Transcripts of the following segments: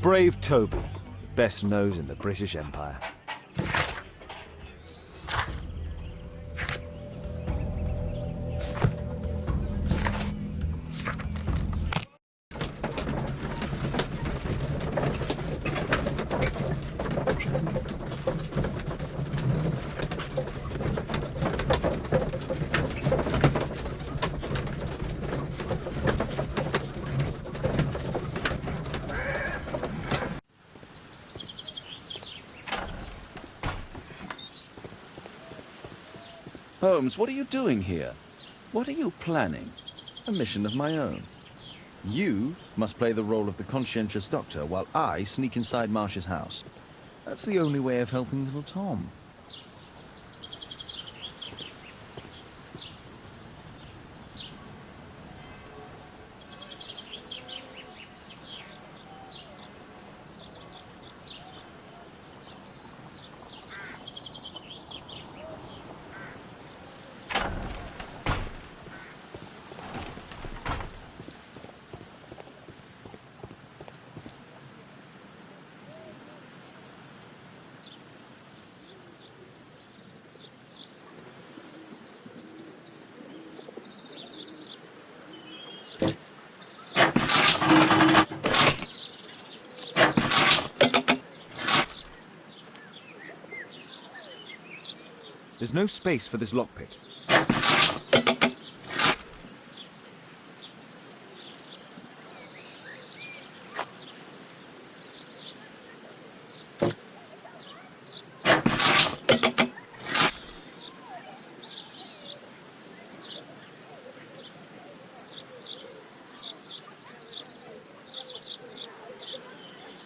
brave Toby, the best nose in the British Empire. Holmes, what are you doing here? What are you planning? A mission of my own. You must play the role of the conscientious doctor while I sneak inside Marsh's house. That's the only way of helping little Tom. There's no space for this lockpick.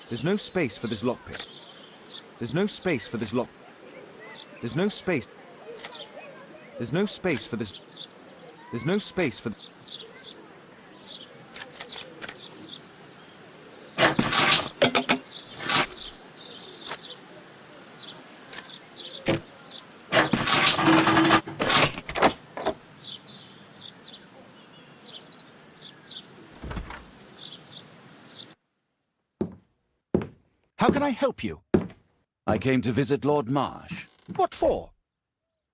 There's no space for this lockpick. There's no space for this lock. There's no space. There's no space for this. There's no space for. How can I help you? I came to visit Lord Marsh. What for?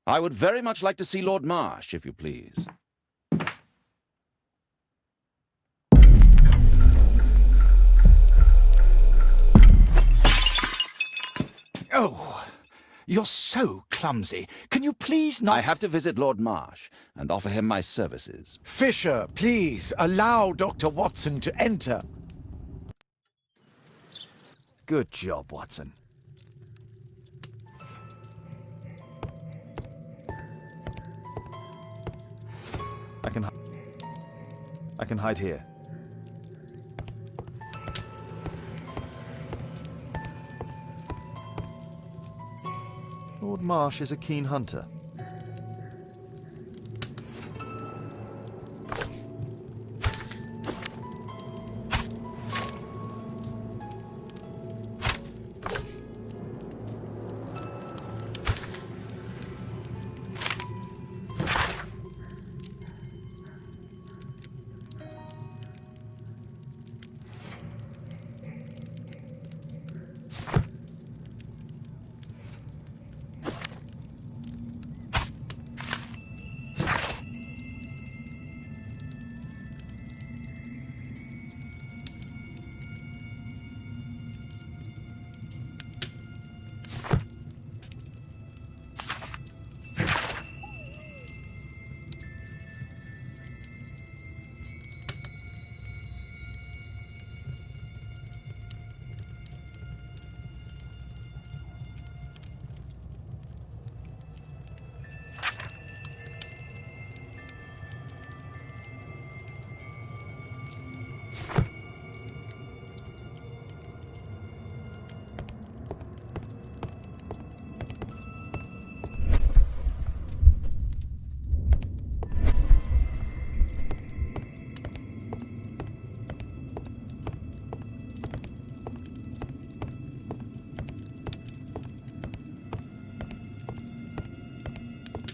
I would very much like to see Lord Marsh, if you please. Oh, you're so clumsy. Can you please not... I have to visit Lord Marsh and offer him my services. Fisher, please, allow Dr. Watson to enter. Good job, Watson. I can hide here. Lord Marsh is a keen hunter.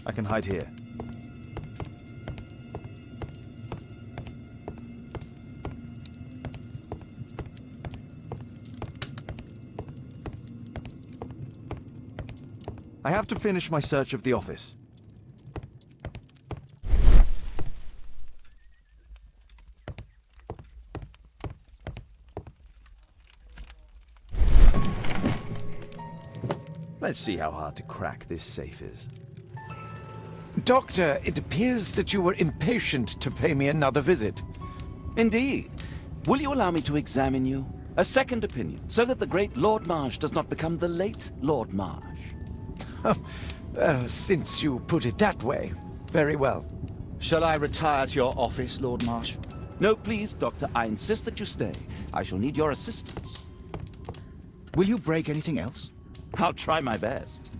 I can hide here. I have to finish my search of the office. Let's see how hard to crack this safe is. Doctor, it appears that you were impatient to pay me another visit. Indeed. Will you allow me to examine you? A second opinion, so that the great Lord Marsh does not become the late Lord Marsh. Since you put it that way, very well. Shall I retire to your office, Lord Marsh? No, please, Doctor. I insist that you stay. I shall need your assistance. Will you break anything else? I'll try my best.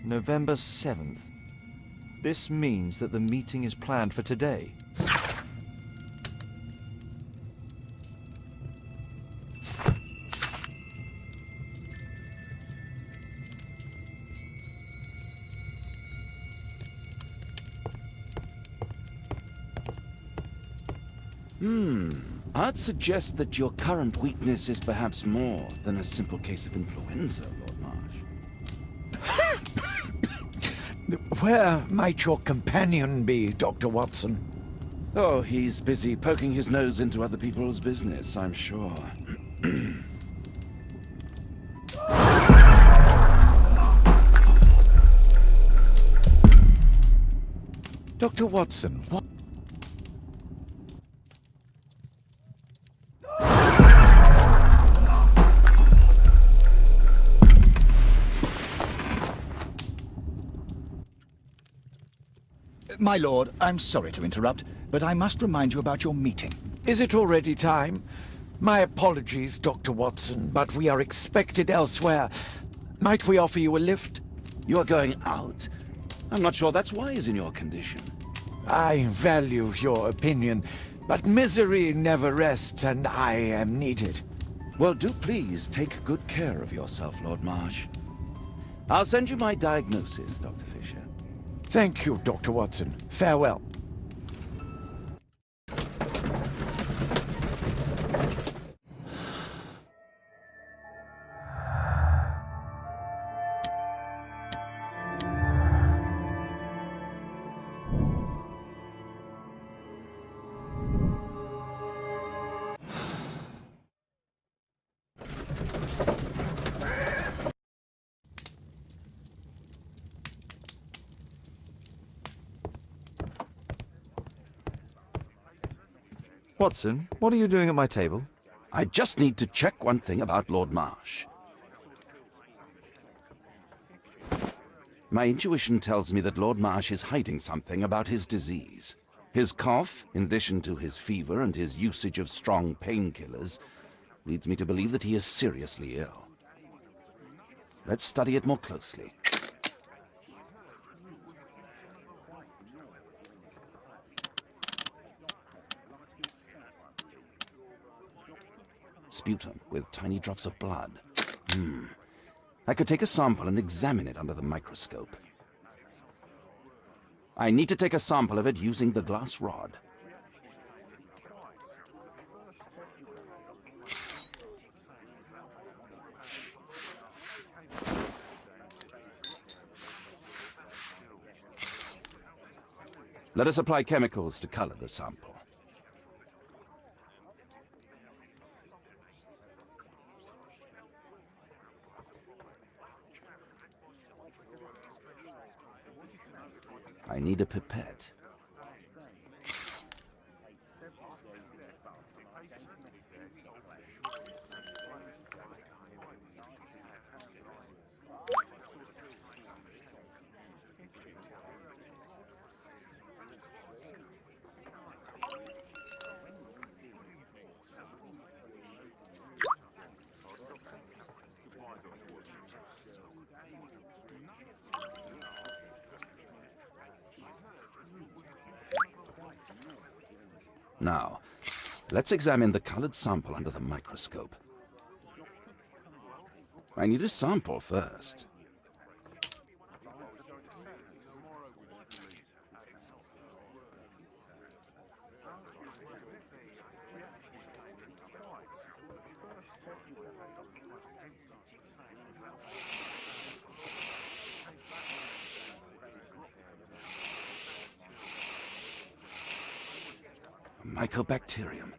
November 7th. This means that the meeting is planned for today. I'd suggest that your current weakness is perhaps more than a simple case of influenza, Lord Marsh. Where might your companion be, Dr. Watson? Oh, he's busy poking his nose into other people's business, I'm sure. Dr. Watson, what? My lord, I'm sorry to interrupt, but I must remind you about your meeting. Is it already time? My apologies, Dr. Watson, but we are expected elsewhere. Might we offer you a lift? You are going out? I'm not sure that's wise in your condition. I value your opinion, but misery never rests, and I am needed. Well, do please take good care of yourself, Lord Marsh. I'll send you my diagnosis, Dr. Fisher. Thank you, Dr. Watson. Farewell. Watson, what are you doing at my table? I just need to check one thing about Lord Marsh. My intuition tells me that Lord Marsh is hiding something about his disease. His cough, in addition to his fever and his usage of strong painkillers, leads me to believe that he is seriously ill. Let's study it more closely. Sputum with tiny drops of blood. I could take a sample and examine it under the microscope. I need to take a sample of it using the glass rod. Let us apply chemicals to color the sample. I need a pipette. Now, let's examine the colored sample under the microscope. I need a sample first. Mycobacterium.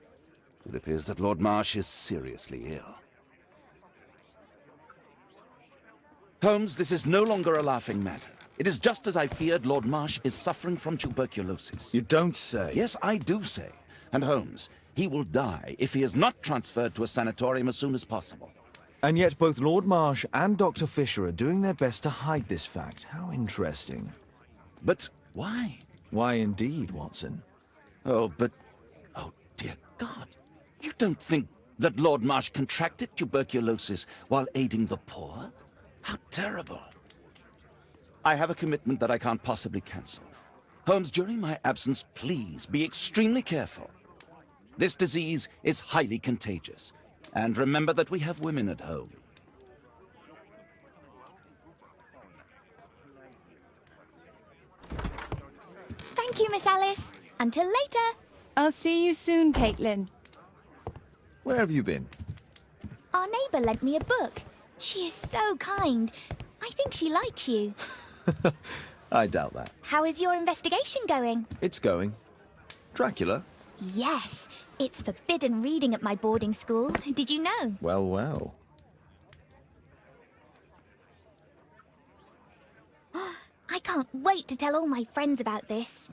It appears that Lord Marsh is seriously ill. Holmes, this is no longer a laughing matter. It is just as I feared. Lord Marsh is suffering from tuberculosis. You don't say. Yes, I do say. And Holmes, he will die if he is not transferred to a sanatorium as soon as possible. And yet both Lord Marsh and Dr. Fisher are doing their best to hide this fact. How interesting. But why? Why indeed, Watson? Oh, dear God. You don't think that Lord Marsh contracted tuberculosis while aiding the poor? How terrible. I have a commitment that I can't possibly cancel. Holmes, during my absence, please be extremely careful. This disease is highly contagious. And remember that we have women at home. Thank you, Miss Alice. Until later. I'll see you soon, Caitlin. Where have you been? Our neighbour lent me a book. She is so kind. I think she likes you. I doubt that. How is your investigation going? It's going. Dracula? Yes, it's forbidden reading at my boarding school. Did you know? Well, well. I can't wait to tell all my friends about this.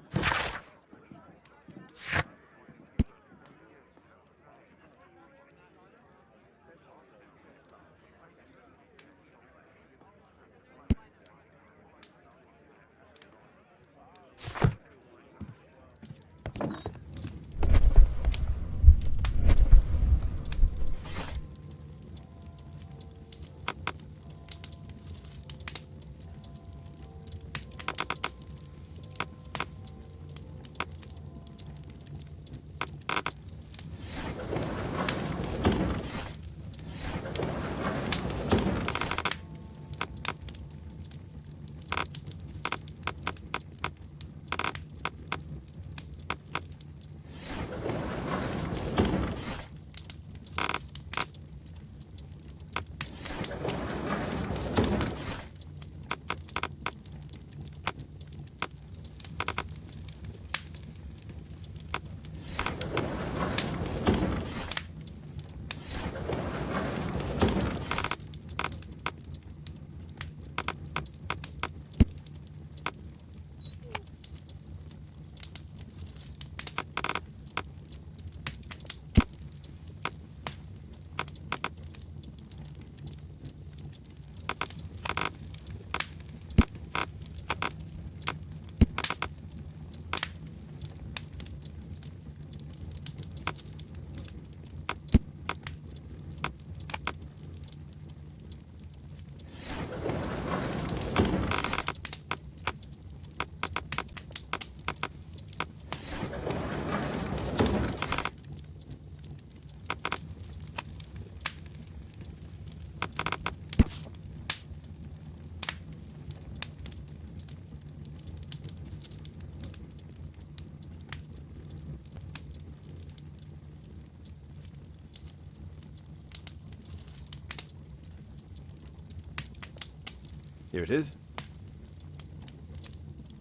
Here it is.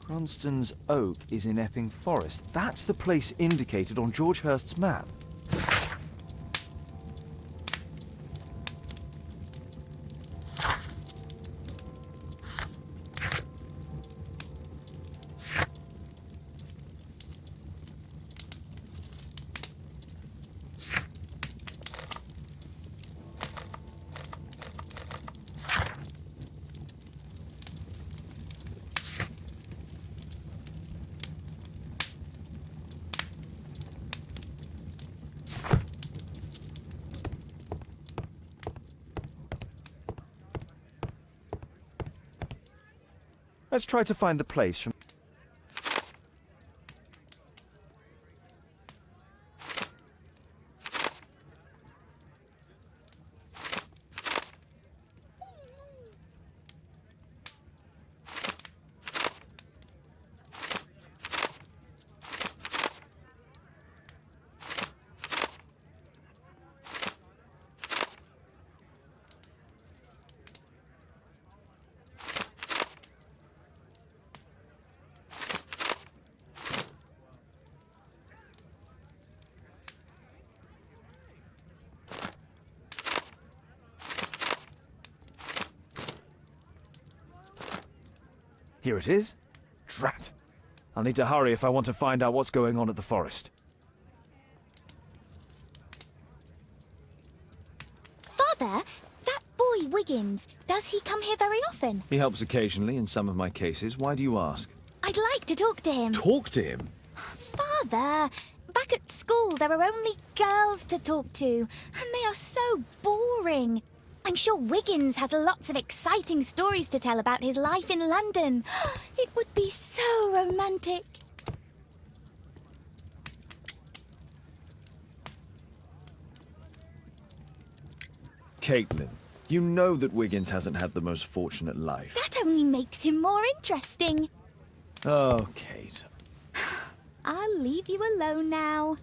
Cranston's Oak is in Epping Forest. That's the place indicated on George Hurst's map. Let's try to find the place from... Here it is. Drat. I'll need to hurry if I want to find out what's going on at the forest. Father, that boy Wiggins, does he come here very often? He helps occasionally in some of my cases. Why do you ask? I'd like to talk to him. Talk to him? Father, back at school there are only girls to talk to, and they are so boring. I'm sure Wiggins has lots of exciting stories to tell about his life in London. It would be so romantic. Caitlin, you know that Wiggins hasn't had the most fortunate life. That only makes him more interesting. Oh, Kate. I'll leave you alone now.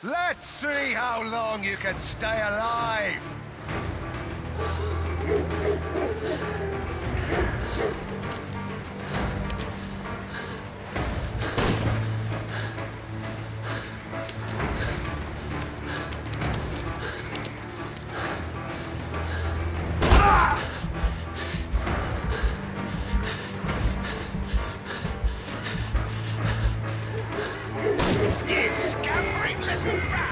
Let's see how long you can stay alive! You scampering little rat!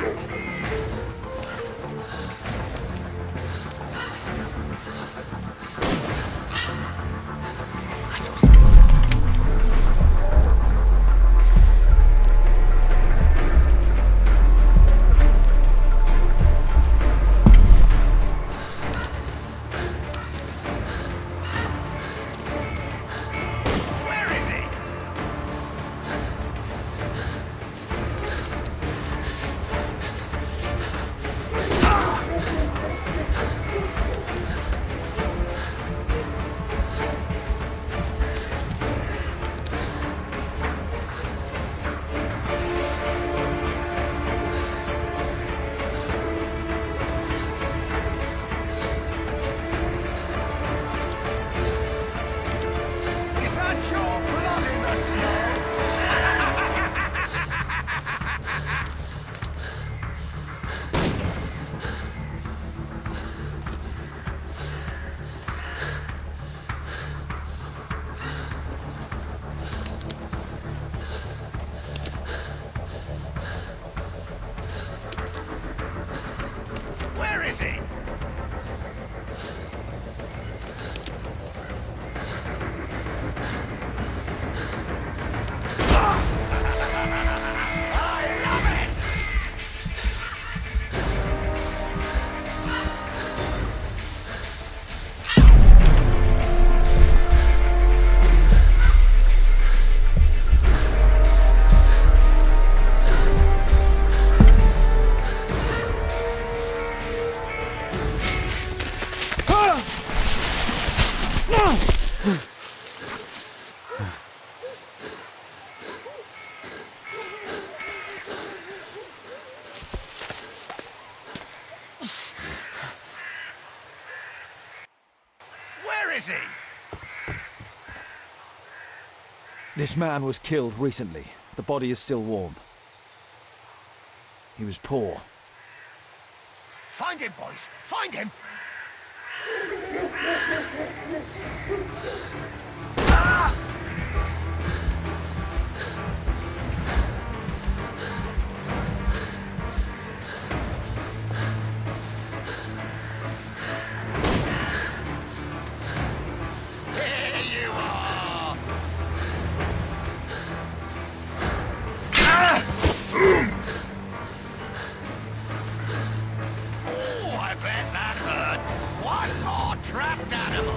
is he? I love it! Where is he? This man was killed recently. The body is still warm. He was poor. Find him, boys! Find him! Here you are! Oh, I bet that hurts. One more trapped animal.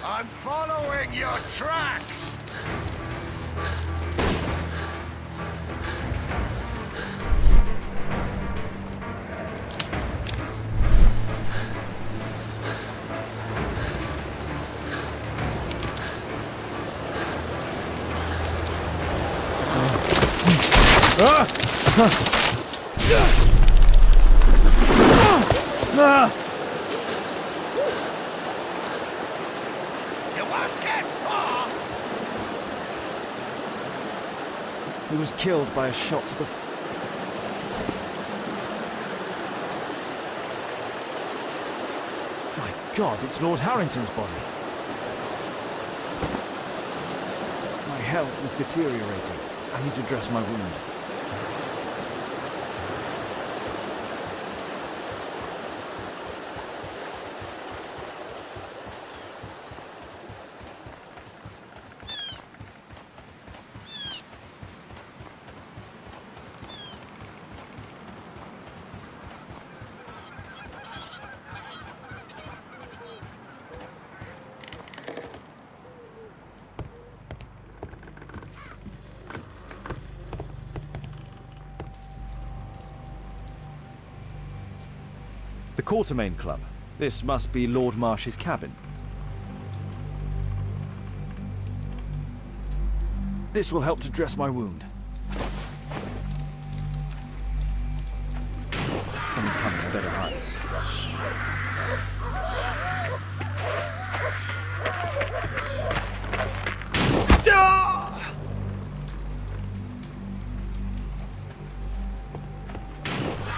I'm following your tracks! You won't get far! He was killed by a shot to the... My God, it's Lord Harrington's body. My health is deteriorating. I need to dress my wound. The Quartermain Club. This must be Lord Marsh's cabin. This will help to dress my wound. Someone's coming, I better hide.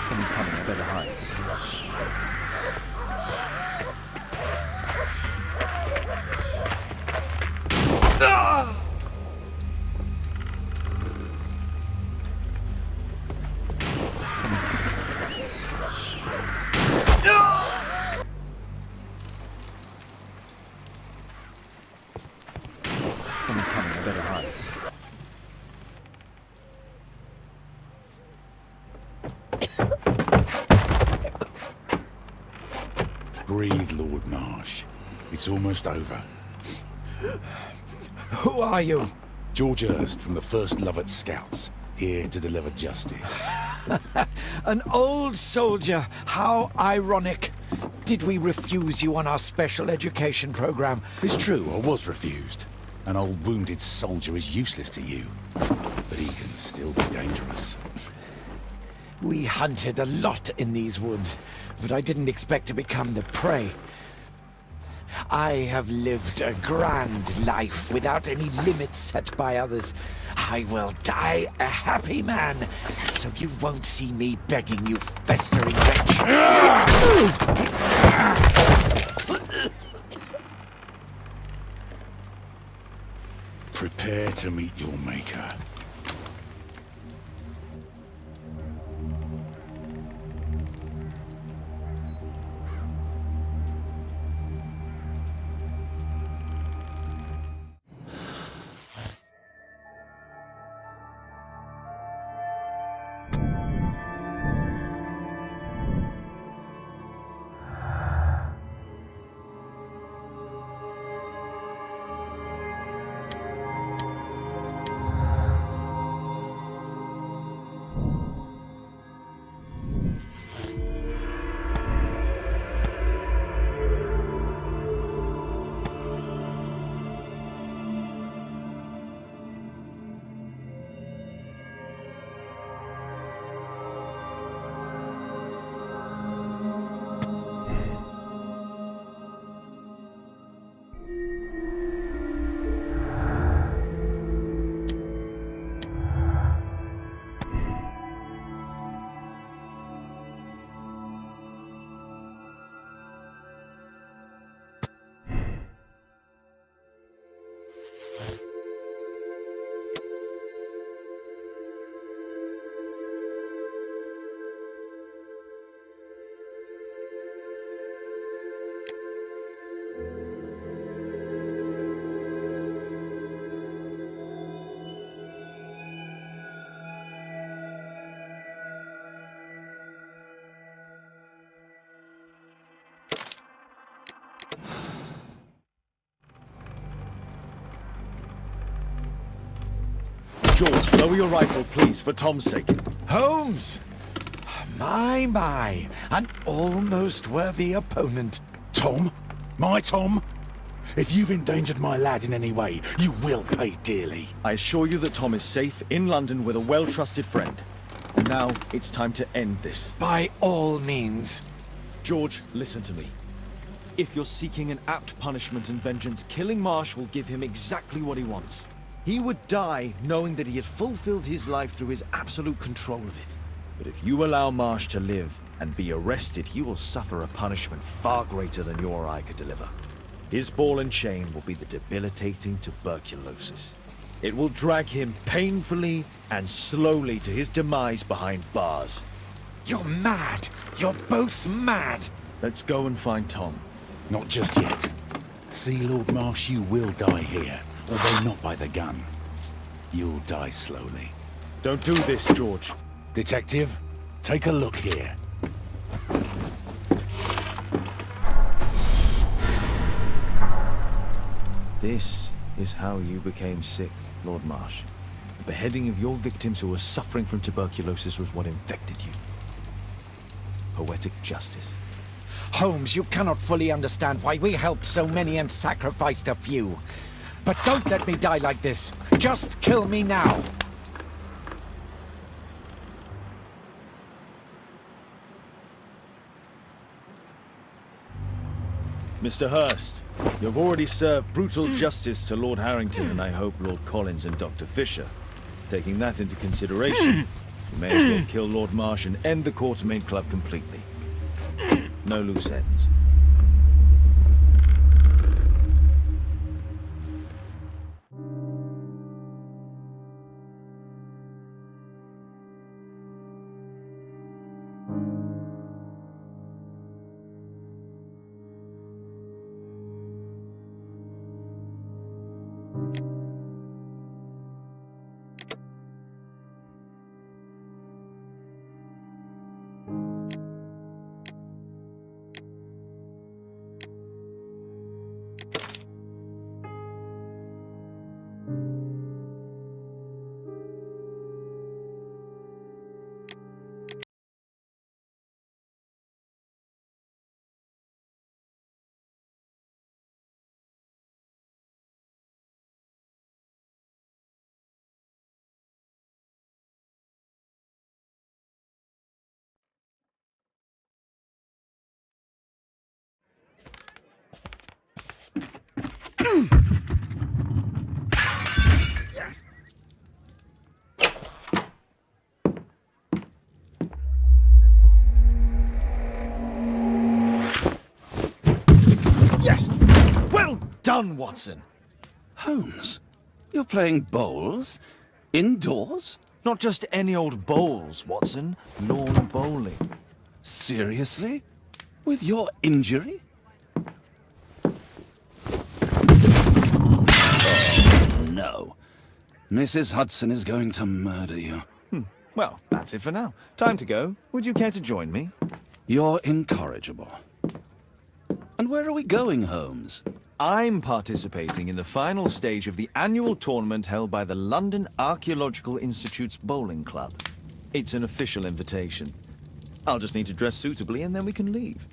Someone's coming, I better hide. Someone's coming. Someone's coming, I better hide. Breathe, Lord Marsh. It's almost over. Who are you? George Hurst from the 1st Lovat Scouts, here to deliver justice. An old soldier. How ironic. Did we refuse you on our special education program? It's true, I was refused. An old wounded soldier is useless to you, but he can still be dangerous. We hunted a lot in these woods, but I didn't expect to become the prey. I have lived a grand life without any limits set by others. I will die a happy man, so you won't see me begging you, festering wretch. Prepare to meet your maker. George, lower your rifle, please, for Tom's sake. Holmes! My, an almost worthy opponent. Tom? My Tom? If you've endangered my lad in any way, you will pay dearly. I assure you that Tom is safe in London with a well-trusted friend. And now it's time to end this. By all means. George, listen to me. If you're seeking an apt punishment and vengeance, killing Marsh will give him exactly what he wants. He would die knowing that he had fulfilled his life through his absolute control of it. But if you allow Marsh to live and be arrested, he will suffer a punishment far greater than your eye could deliver. His ball and chain will be the debilitating tuberculosis. It will drag him painfully and slowly to his demise behind bars. You're mad. You're both mad. Let's go and find Tom. Not just yet. See, Lord Marsh, you will die here, although not by the gun. You'll die slowly. Don't do this, George. Detective, take a look here. This is how you became sick, Lord Marsh. The beheading of your victims who were suffering from tuberculosis was what infected you. Poetic justice. Holmes, you cannot fully understand why we helped so many and sacrificed a few. But don't let me die like this. Just kill me now. Mr. Hurst, you've already served brutal justice to Lord Harrington and I hope Lord Collins and Dr. Fisher. Taking that into consideration, you may as well kill Lord Marsh and end the Quartermain Club completely. No loose ends. Yes! Well done, Watson! Holmes, you're playing bowls? Indoors? Not just any old bowls, Watson. Lawn bowling. Seriously? With your injury? Oh, no. Mrs. Hudson is going to murder you. Well, that's it for now. Time to go. Would you care to join me? You're incorrigible. And where are we going, Holmes? I'm participating in the final stage of the annual tournament held by the London Archaeological Institute's bowling club. It's an official invitation. I'll just need to dress suitably and then we can leave.